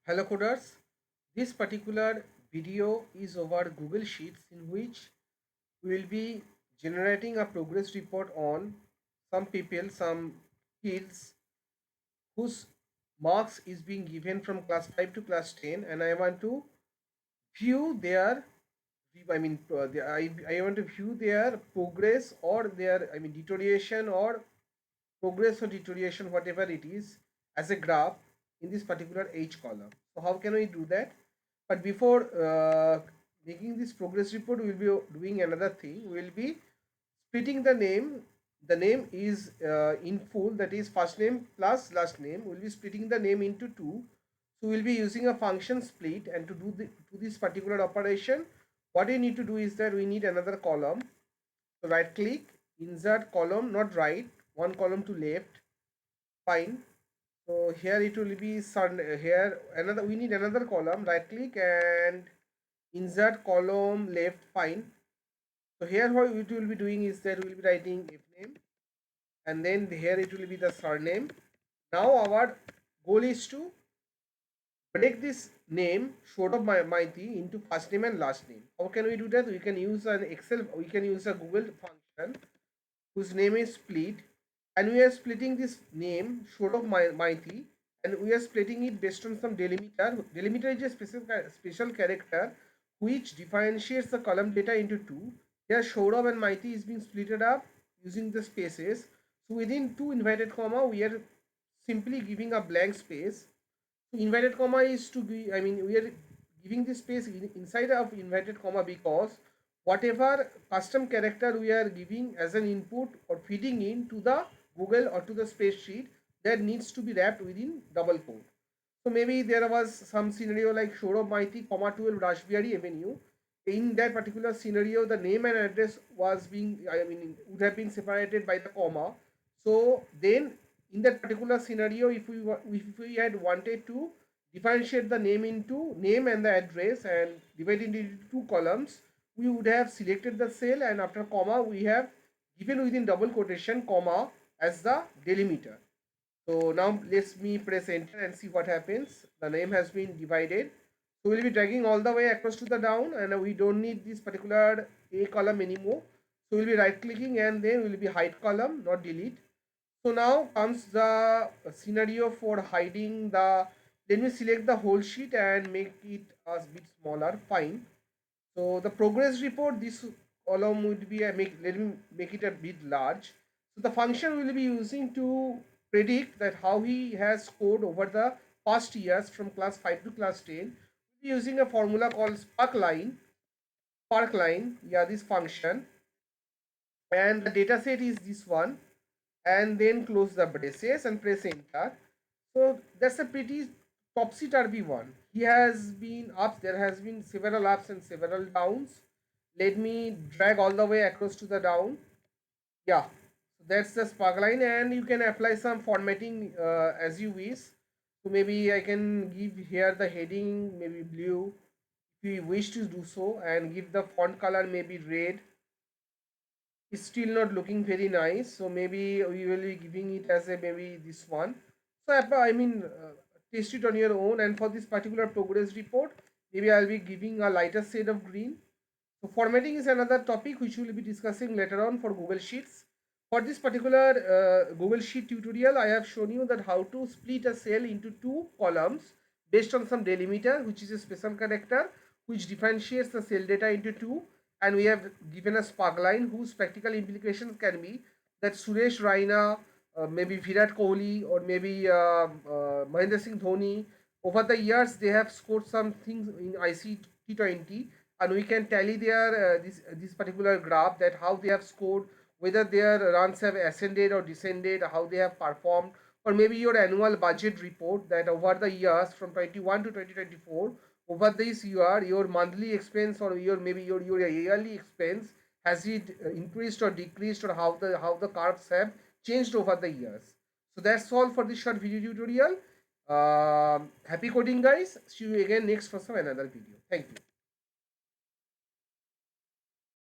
Hello coders, this particular video is over Google Sheets in which we will be generating a progress report on some people, some kids whose marks is being given from class 5 to class 10, and I want to view their I want to view their progress or their deterioration or progress or deterioration, whatever it is, as a graph in this particular H column. So how can we do that? But before making this progress report, we will be doing another thing. We will be splitting the name. The name is in full, that is first name plus last name. We will be splitting the name into two. So we will be using a function split, and to this particular operation, what we need to do is that we need another column. So right click, insert column, not right, one column to left. Fine. So here it will be here another, we need another column. Right click and insert column left. Fine. So here what it will be doing is that we will be writing if name, and then here it will be the surname. Now our goal is to break this name Shodav Maiti into first name and last name. How can we do that? We can use an Excel, we can use a Google function whose name is split, and we are splitting this name Shodav Maiti, and we are splitting it based on some delimiter. Delimiter is a special character which differentiates the column data into two. Here Shodav and Maiti is being splitted up using the spaces. So within two inverted comma, we are simply giving a blank space. So inverted comma is to be, we are giving this space inside of inverted comma because whatever custom character we are giving as an input or feeding in to the Google or to the spreadsheet, that needs to be wrapped within double quote. So maybe there was some scenario like Shorav Maiti, comma 12 Rashbiari Avenue. In that particular scenario, the name and address was being, would have been separated by the comma. So then in that particular scenario, if we had wanted to differentiate the name into name and the address and divide it into two columns, we would have selected the cell, and after comma we have given within double quotation comma as the delimiter. So now let me press enter and see what happens. The name has been divided. So we'll be dragging all the way across to the down, and we don't need this particular A column anymore. So we'll be right clicking and then we'll be hide column, not delete. So now comes the scenario for hiding the, then we select the whole sheet and make it a bit smaller. Fine. So the progress report, this column would be let me make it a bit large. So the function we will be using to predict that how he has scored over the past years from class 5 to class 10. We'll be using a formula called Sparkline. Sparkline, yeah, this function, and the data set is this one, and then close the braces and press enter. So that's a pretty topsy-turvy one. He has been ups, there has been several ups and several downs. Let me drag all the way across to the down. Yeah, so that's the sparkline, and you can apply some formatting as you wish. So maybe I can give here the heading maybe blue if you wish to do so, and give the font color maybe red. It's still not looking very nice, so maybe we will be giving it as a maybe this one. So test it on your own, and for this particular progress report maybe I'll be giving a lighter shade of green. So formatting is another topic which we will be discussing later on for Google Sheets. For this particular Google Sheet tutorial, I have shown you that how to split a cell into two columns based on some delimiter, which is a special character which differentiates the cell data into two, and we have given a sparkline whose practical implications can be that Suresh Raina, maybe Virat Kohli, or maybe Mahendra Singh Dhoni, over the years they have scored some things in IC T20, and we can tally their this particular graph, that how they have scored, whether their runs have ascended or descended, how they have performed, or maybe your annual budget report, that over the years from 21 to 2024, over this year your monthly expense or your maybe your yearly expense, has it increased or decreased, or how the curves have changed over the years. So that's all for this short video tutorial. Happy coding guys, see you again next for some another video. Thank you.